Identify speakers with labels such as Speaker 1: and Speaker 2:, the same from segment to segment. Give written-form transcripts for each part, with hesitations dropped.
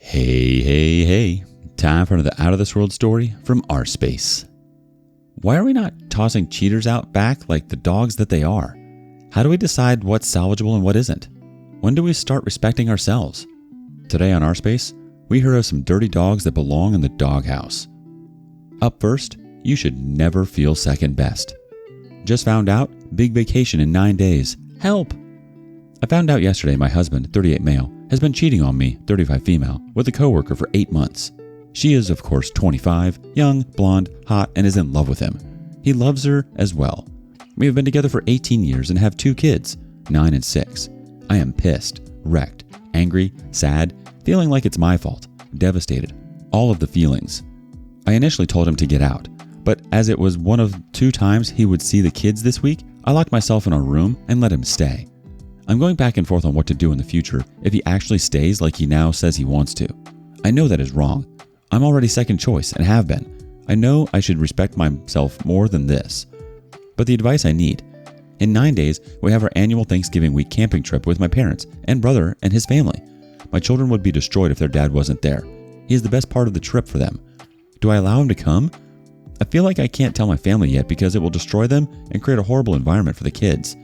Speaker 1: Hey. Time for another Out of This World story from rSpace. Why are we not tossing cheaters out back like the dogs that they are? How do we decide what's salvageable and what isn't? When do we start respecting ourselves? Today on rSpace, we hear of some dirty dogs that belong in the doghouse. Up first, you should never feel second best. Just found out, big vacation in 9 days. Help! I found out yesterday my husband, 38 male, has been cheating on me, 35 female, with a coworker for 8 months. She is, of course, 25, young, blonde, hot, and is in love with him. He loves her as well. We have been together for 18 years and have 2 kids, 9 and 6. I am pissed, wrecked, angry, sad, feeling like it's my fault, devastated, all of the feelings. I initially told him to get out, but as it was one of 2 times he would see the kids this week, I locked myself in our room and let him stay. I'm going back and forth on what to do in the future if he actually stays like he now says he wants to. I know that is wrong. I'm already second choice and have been. I know I should respect myself more than this. But the advice I need. In 9 days, we have our annual Thanksgiving week camping trip with my parents and brother and his family. My children would be destroyed if their dad wasn't there. He is the best part of the trip for them. Do I allow him to come? I feel like I can't tell my family yet because it will destroy them and create a horrible environment for the kids.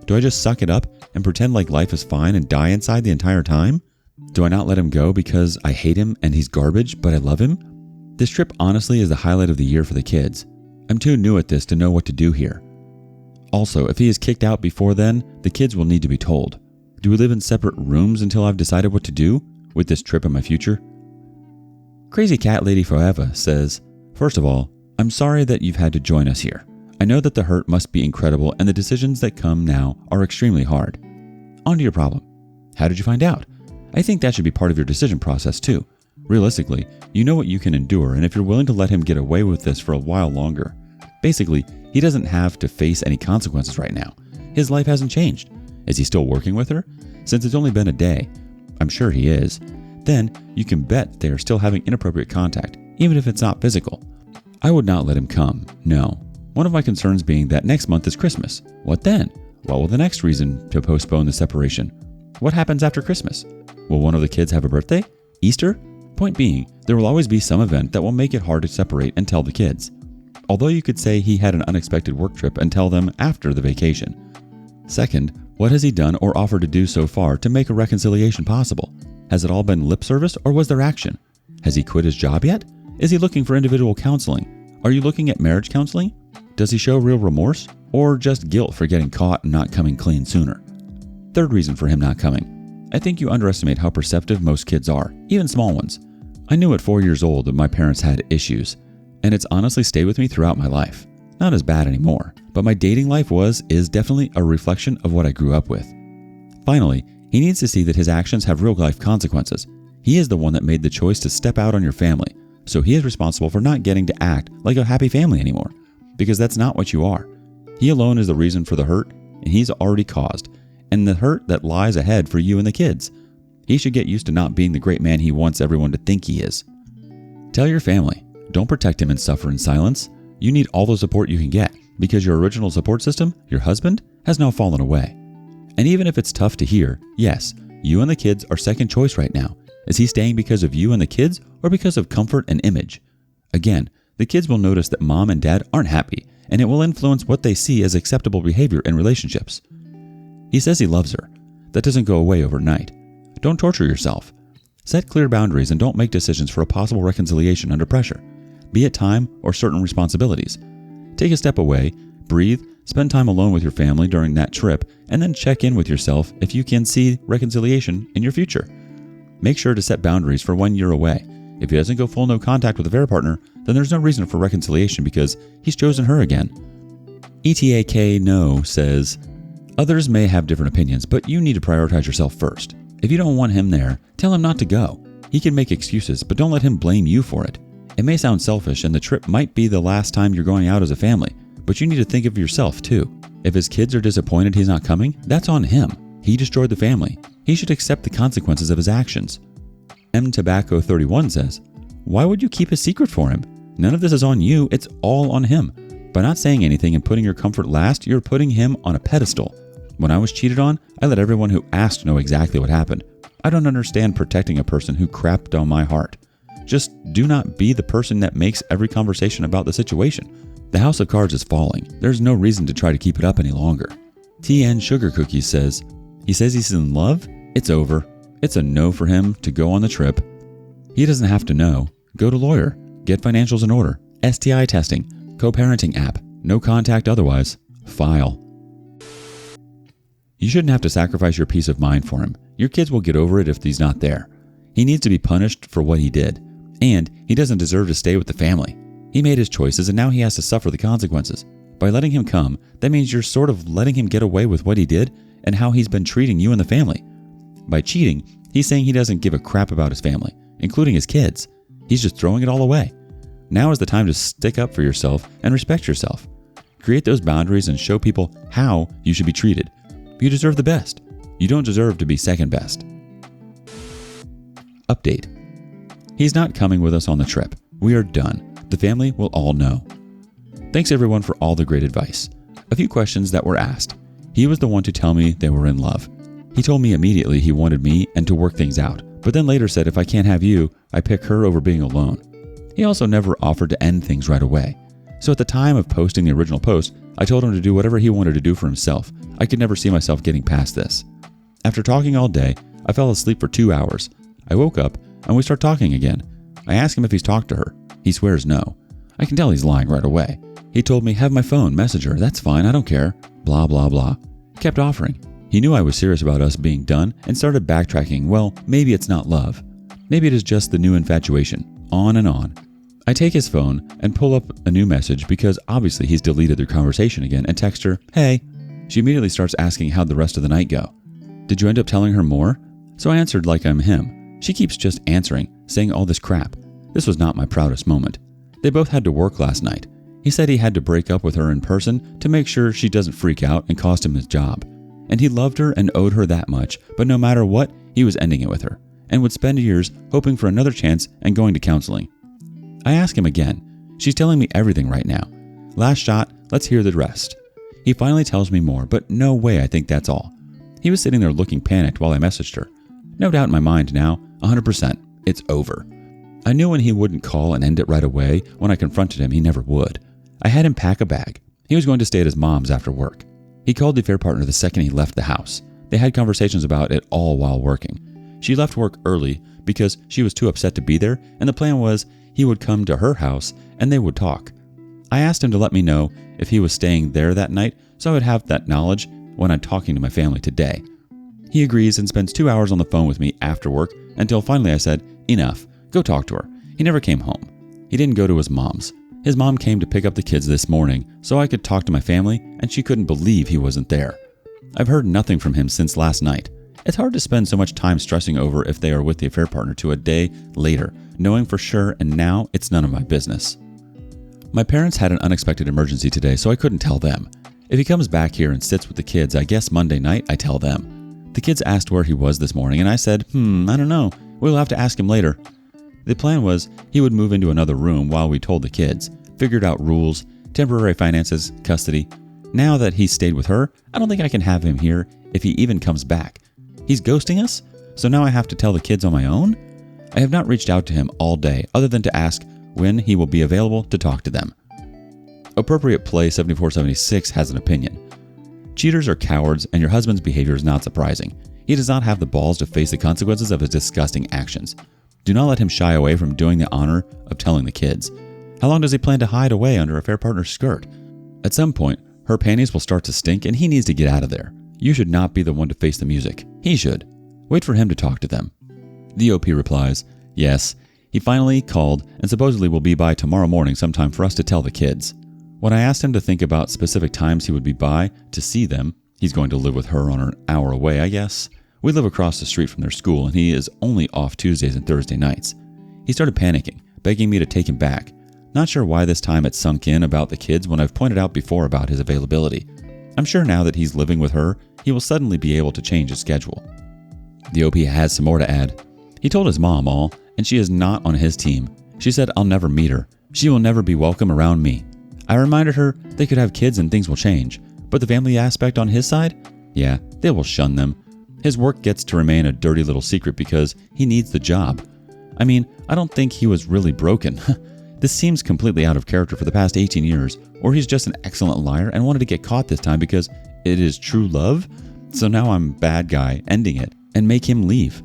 Speaker 1: Do I just suck it up and pretend like life is fine and die inside the entire time? Do I not let him go because I hate him and he's garbage, but I love him? This trip honestly is the highlight of the year for the kids. I'm too new at this to know what to do here. Also, if he is kicked out before then, the kids will need to be told. Do we live in separate rooms until I've decided what to do with this trip in my future? Crazy Cat Lady Forever says, first of all, I'm sorry that you've had to join us here. I know that the hurt must be incredible and the decisions that come now are extremely hard. On to your problem. How did you find out? I think that should be part of your decision process too. Realistically, you know what you can endure, and if you're willing to let him get away with this for a while longer. Basically, he doesn't have to face any consequences right now. His life hasn't changed. Is he still working with her? Since it's only been a day. I'm sure he is. Then, you can bet they are still having inappropriate contact, even if it's not physical. I would not let him come, no. One of my concerns being that next month is Christmas. What then? What will the next reason to postpone the separation? What happens after Christmas? Will one of the kids have a birthday? Easter? Point being, there will always be some event that will make it hard to separate and tell the kids. Although you could say he had an unexpected work trip and tell them after the vacation. Second, what has he done or offered to do so far to make a reconciliation possible? Has it all been lip service or was there action? Has he quit his job yet? Is he looking for individual counseling? Are you looking at marriage counseling? Does he show real remorse or just guilt for getting caught and not coming clean sooner? Third reason for him not coming. I think you underestimate how perceptive most kids are, even small ones. I knew at 4 years old that my parents had issues, and it's honestly stayed with me throughout my life. Not as bad anymore, but my dating life is definitely a reflection of what I grew up with. Finally, he needs to see that his actions have real life consequences. He is the one that made the choice to step out on your family, so he is responsible for not getting to act like a happy family anymore, because that's not what you are. He alone is the reason for the hurt, and he's already caused, and the hurt that lies ahead for you and the kids. He should get used to not being the great man he wants everyone to think he is. Tell your family. Don't protect him and suffer in silence. You need all the support you can get because your original support system, your husband, has now fallen away. And even if it's tough to hear, yes, you and the kids are second choice right now. Is he staying because of you and the kids or because of comfort and image? Again, the kids will notice that mom and dad aren't happy, and it will influence what they see as acceptable behavior in relationships. He says he loves her. That doesn't go away overnight. Don't torture yourself. Set clear boundaries and don't make decisions for a possible reconciliation under pressure, be it time or certain responsibilities. Take a step away, breathe, spend time alone with your family during that trip, and then check in with yourself if you can see reconciliation in your future. Make sure to set boundaries for when you're away. If he doesn't go full no contact with a fair partner, then there's no reason for reconciliation because he's chosen her again. ETAK No says, others may have different opinions, but you need to prioritize yourself first. If you don't want him there, tell him not to go. He can make excuses, but don't let him blame you for it. It may sound selfish and the trip might be the last time you're going out as a family, but you need to think of yourself too. If his kids are disappointed he's not coming, that's on him. He destroyed the family. He should accept the consequences of his actions. M Tobacco 31 says, why would you keep a secret for him? None of this is on you, it's all on him. By not saying anything and putting your comfort last, you're putting him on a pedestal. When I was cheated on, I let everyone who asked know exactly what happened. I don't understand protecting a person who crapped on my heart. Just do not be the person that makes every conversation about the situation. The house of cards is falling. There's no reason to try to keep it up any longer. TN Sugar Cookies says, he says he's in love? It's over. It's a no for him to go on the trip. He doesn't have to know. Go to lawyer. Get financials in order. STI testing. Co-parenting app. No contact otherwise. File. You shouldn't have to sacrifice your peace of mind for him. Your kids will get over it if he's not there. He needs to be punished for what he did. And he doesn't deserve to stay with the family. He made his choices and now he has to suffer the consequences. By letting him come, that means you're sort of letting him get away with what he did and how he's been treating you and the family. By cheating, he's saying he doesn't give a crap about his family, including his kids. He's just throwing it all away. Now is the time to stick up for yourself and respect yourself. Create those boundaries and show people how you should be treated. You deserve the best. You don't deserve to be second best. Update. He's not coming with us on the trip. We are done. The family will all know. Thanks everyone for all the great advice. A few questions that were asked. He was the one to tell me they were in love. He told me immediately he wanted me and to work things out, but then later said if I can't have you, I pick her over being alone. He also never offered to end things right away. So at the time of posting the original post, I told him to do whatever he wanted to do for himself. I could never see myself getting past this. After talking all day, I fell asleep for 2 hours. I woke up and we start talking again. I asked him if he's talked to her. He swears no. I can tell he's lying right away. He told me, have my phone, message her, that's fine, I don't care. Blah, blah, blah. Kept offering. He knew I was serious about us being done and started backtracking. Well, maybe it's not love. Maybe it is just the new infatuation. On and on. I take his phone and pull up a new message because obviously he's deleted their conversation again and text her, hey. She immediately starts asking how'd the rest of the night go. Did you end up telling her more? So I answered like I'm him. She keeps just answering, saying all this crap. This was not my proudest moment. They both had to work last night. He said he had to break up with her in person to make sure she doesn't freak out and cost him his job. And he loved her and owed her that much, but no matter what, he was ending it with her and would spend years hoping for another chance and going to counseling. I ask him again. She's telling me everything right now. Last shot, let's hear the rest. He finally tells me more, but no way I think that's all. He was sitting there looking panicked while I messaged her. No doubt in my mind now, 100%, it's over. I knew when he wouldn't call and end it right away. When I confronted him, he never would. I had him pack a bag. He was going to stay at his mom's after work. He called the affair partner the second he left the house. They had conversations about it all while working. She left work early because she was too upset to be there, and the plan was he would come to her house and they would talk. I asked him to let me know if he was staying there that night so I would have that knowledge when I'm talking to my family today. He agrees and spends 2 hours on the phone with me after work until finally I said, enough, go talk to her. He never came home. He didn't go to his mom's. His mom came to pick up the kids this morning so I could talk to my family, and she couldn't believe he wasn't there. I've heard nothing from him since last night. It's hard to spend so much time stressing over if they are with the affair partner to a day later, knowing for sure, and now it's none of my business. My parents had an unexpected emergency today, so I couldn't tell them. If he comes back here and sits with the kids, I guess Monday night I tell them. The kids asked where he was this morning, and I said, I don't know. We'll have to ask him later. The plan was he would move into another room while we told the kids, figured out rules, temporary finances, custody. Now that he's stayed with her, I don't think I can have him here if he even comes back. He's ghosting us? So now I have to tell the kids on my own? I have not reached out to him all day other than to ask when he will be available to talk to them. Appropriate Play 7476 has an opinion. Cheaters are cowards and your husband's behavior is not surprising. He does not have the balls to face the consequences of his disgusting actions. Do not let him shy away from doing the honor of telling the kids. How long does he plan to hide away under a affair partner's skirt? At some point, her panties will start to stink and he needs to get out of there. You should not be the one to face the music. He should. Wait for him to talk to them. The OP replies, yes, he finally called and supposedly will be by tomorrow morning sometime for us to tell the kids. When I asked him to think about specific times he would be by to see them, he's going to live with her on an hour away, I guess. We live across the street from their school and he is only off Tuesdays and Thursday nights. He started panicking, begging me to take him back. Not sure why this time it sunk in about the kids when I've pointed out before about his availability. I'm sure now that he's living with her, he will suddenly be able to change his schedule. The OP has some more to add. He told his mom all, and she is not on his team. She said I'll never meet her. She will never be welcome around me. I reminded her they could have kids and things will change, but the family aspect on his side? Yeah, they will shun them. His work gets to remain a dirty little secret because he needs the job. I mean, I don't think he was really broken. This seems completely out of character for the past 18 years, or he's just an excellent liar and wanted to get caught this time because it is true love. So now I'm bad guy ending it and make him leave,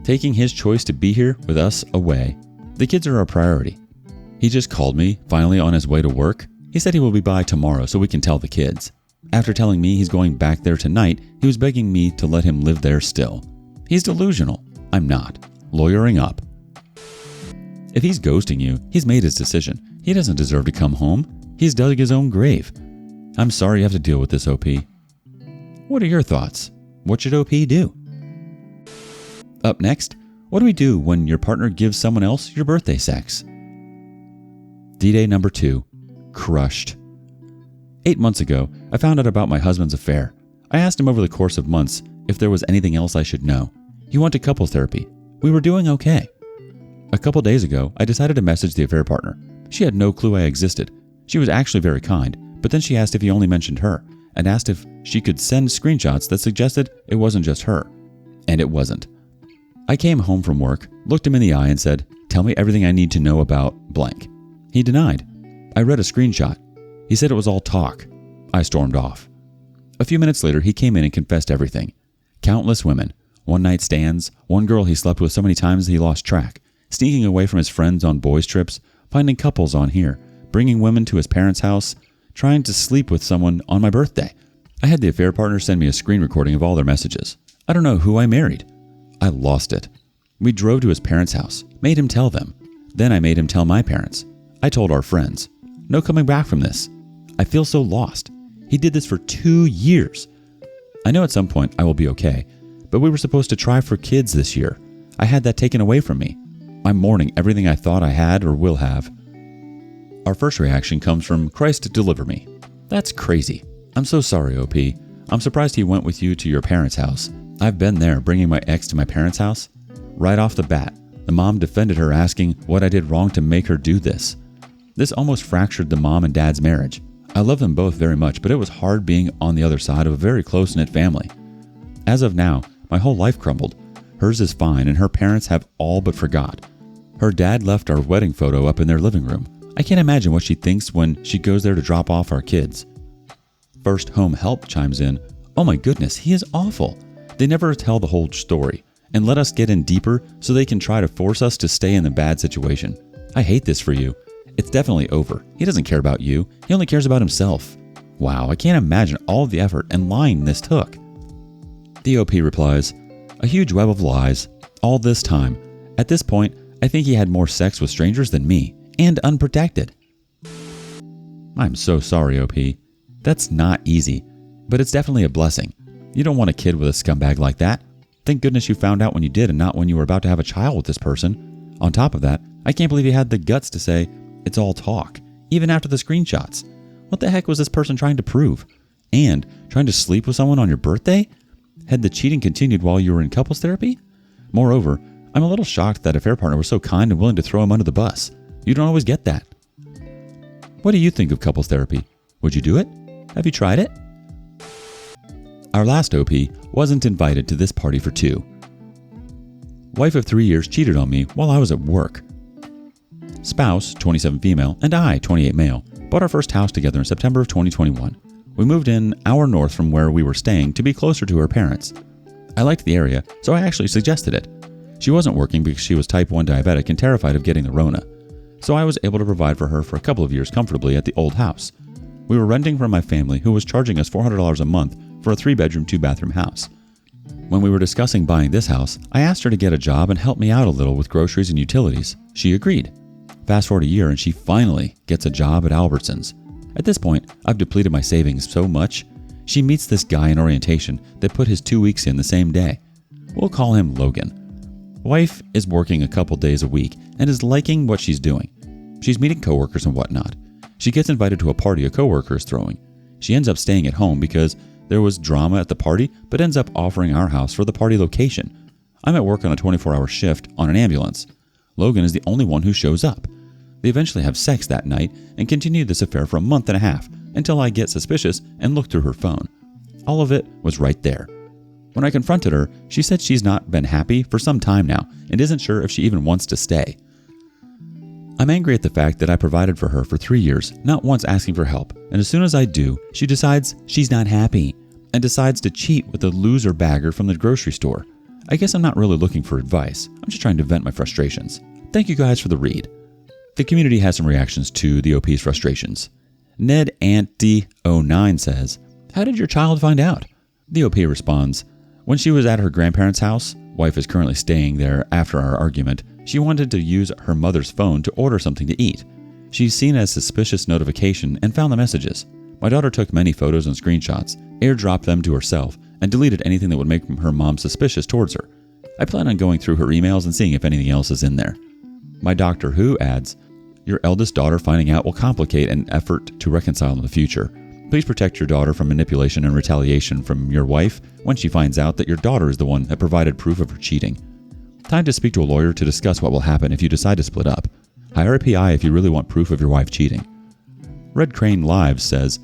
Speaker 1: taking his choice to be here with us away. The kids are our priority. He just called me, finally on his way to work. He said he will be by tomorrow so we can tell the kids. After telling me he's going back there tonight, he was begging me to let him live there still. He's delusional. I'm not. Lawyering up. If he's ghosting you, he's made his decision. He doesn't deserve to come home. He's dug his own grave. I'm sorry you have to deal with this, OP. What are your thoughts? What should OP do? Up next, what do we do when your partner gives someone else your birthday sex? D-Day number 2. Crushed. 8 months ago, I found out about my husband's affair. I asked him over the course of months if there was anything else I should know. He went to couples therapy. We were doing okay. A couple days ago, I decided to message the affair partner. She had no clue I existed. She was actually very kind, but then she asked if he only mentioned her, and asked if she could send screenshots that suggested it wasn't just her. And it wasn't. I came home from work, looked him in the eye and said, "Tell me everything I need to know about blank." He denied. I read a screenshot. He said it was all talk. I stormed off. A few minutes later, he came in and confessed everything. Countless women, one-night stands, one girl he slept with so many times that he lost track, sneaking away from his friends on boys' trips, finding couples on here, bringing women to his parents' house, trying to sleep with someone on my birthday. I had the affair partner send me a screen recording of all their messages. I don't know who I married. I lost it. We drove to his parents' house, made him tell them. Then I made him tell my parents. I told our friends. No coming back from this. I feel so lost. He did this for 2 years. I know at some point I will be okay, but we were supposed to try for kids this year. I had that taken away from me. I'm mourning everything I thought I had or will have. Our first reaction comes from Christ deliver me. That's crazy. I'm so sorry, OP. I'm surprised he went with you to your parents' house. I've been there bringing my ex to my parents' house. Right off the bat, the mom defended her asking what I did wrong to make her do this. This almost fractured the mom and dad's marriage. I love them both very much, but it was hard being on the other side of a very close-knit family. As of now, my whole life crumbled. Hers is fine and her parents have all but forgot. Her dad left our wedding photo up in their living room. I can't imagine what she thinks when she goes there to drop off our kids. First Home Help chimes in, "Oh my goodness, he is awful." They never tell the whole story and let us get in deeper so they can try to force us to stay in the bad situation. I hate this for you. It's definitely over. He doesn't care about you. He only cares about himself. Wow, I can't imagine all of the effort and lying this took. The OP replies, "A huge web of lies. All this time. At this point, I think he had more sex with strangers than me, and unprotected." I'm so sorry, OP. That's not easy, but it's definitely a blessing. You don't want a kid with a scumbag like that. Thank goodness you found out when you did and not when you were about to have a child with this person. On top of that, I can't believe you had the guts to say, "It's all talk," even after the screenshots. What the heck was this person trying to prove? And trying to sleep with someone on your birthday? Had the cheating continued while you were in couples therapy? Moreover, I'm a little shocked that affair partner was so kind and willing to throw him under the bus. You don't always get that. What do you think of couples therapy? Would you do it? Have you tried it? Our last OP wasn't invited to this party for 2. Wife of 3 years cheated on me while I was at work. Spouse, 27 female, and I, 28 male, bought our first house together in September of 2021. We moved in an hour north from where we were staying to be closer to her parents. I liked the area, so I actually suggested it. She wasn't working because she was type 1 diabetic and terrified of getting the Rona, so I was able to provide for her for a couple of years comfortably at the old house. We were renting from my family, who was charging us $400 a month for a 3-bedroom, 2-bathroom house. When we were discussing buying this house, I asked her to get a job and help me out a little with groceries and utilities. She agreed. Fast forward a year and she finally gets a job at Albertsons. At this point, I've depleted my savings so much. She meets this guy in orientation that put his 2 weeks in the same day. We'll call him Logan. Wife is working a couple days a week and is liking what she's doing. She's meeting coworkers and whatnot. She gets invited to a party a coworker is throwing. She ends up staying at home because there was drama at the party, but ends up offering our house for the party location. I'm at work on a 24-hour shift on an ambulance. Logan is the only one who shows up. They eventually have sex that night and continue this affair for a month and a half until I get suspicious and look through her phone. All of it was right there. When I confronted her, she said she's not been happy for some time now and isn't sure if she even wants to stay. I'm angry at the fact that I provided for her for 3 years, not once asking for help, and as soon as I do, she decides she's not happy and decides to cheat with a loser bagger from the grocery store. I guess I'm not really looking for advice. I'm just trying to vent my frustrations. Thank you guys for the read. The community has some reactions to the OP's frustrations. Ned Anty09 says, "How did your child find out?" The OP responds, "When she was at her grandparents' house, wife is currently staying there after our argument, she wanted to use her mother's phone to order something to eat. She's seen a suspicious notification and found the messages. My daughter took many photos and screenshots, airdropped them to herself, and deleted anything that would make her mom suspicious towards her. I plan on going through her emails and seeing if anything else is in there." My Doctor Who adds, "Your eldest daughter finding out will complicate an effort to reconcile in the future. Please protect your daughter from manipulation and retaliation from your wife when she finds out that your daughter is the one that provided proof of her cheating. Time to speak to a lawyer to discuss what will happen if you decide to split up. Hire a PI if you really want proof of your wife cheating." Red Crane Lives says,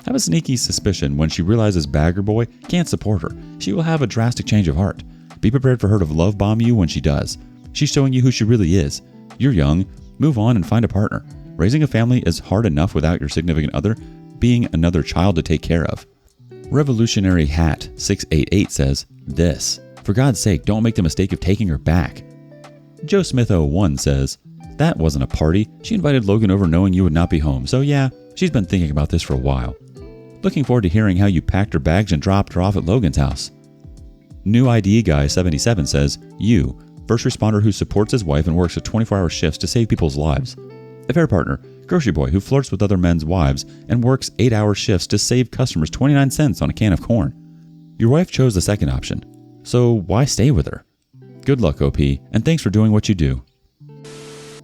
Speaker 1: "Have a sneaky suspicion when she realizes Bagger Boy can't support her. She will have a drastic change of heart. Be prepared for her to love bomb you when she does. She's showing you who she really is. You're young. Move on and find a partner. Raising a family is hard enough without your significant other being another child to take care of." Revolutionary Hat 688 says, "This. For God's sake, don't make the mistake of taking her back." Joe Smith 01 says, "That wasn't a party. She invited Logan over knowing you would not be home. So yeah, she's been thinking about this for a while. Looking forward to hearing how you packed her bags and dropped her off at Logan's house." New ID Guy 77 says, "You, first responder who supports his wife and works at 24-hour shifts to save people's lives. A fair partner, grocery boy who flirts with other men's wives and works 8-hour shifts to save customers 29 cents on a can of corn. Your wife chose the second option. So why stay with her? Good luck, OP, and thanks for doing what you do."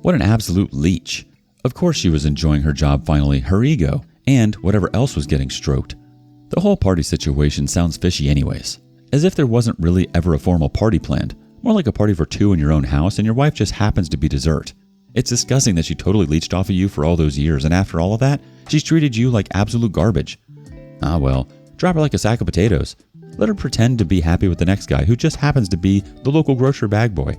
Speaker 1: What an absolute leech. Of course she was enjoying her job finally, her ego, and whatever else was getting stroked. The whole party situation sounds fishy anyways. As if there wasn't really ever a formal party planned. More like a party for two in your own house and your wife just happens to be dessert. It's disgusting that she totally leached off of you for all those years, and after all of that, she's treated you like absolute garbage. Ah well, drop her like a sack of potatoes. Let her pretend to be happy with the next guy who just happens to be the local grocery bag boy.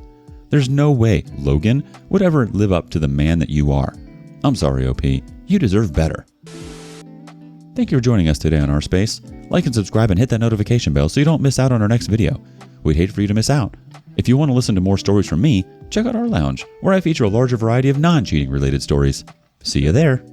Speaker 1: There's no way Logan would ever live up to the man that you are. I'm sorry, OP. You deserve better. Thank you for joining us today on rSpace. Like and subscribe and hit that notification bell so you don't miss out on our next video. We'd hate for you to miss out. If you want to listen to more stories from me, check out our lounge, where I feature a larger variety of non-cheating related stories. See you there.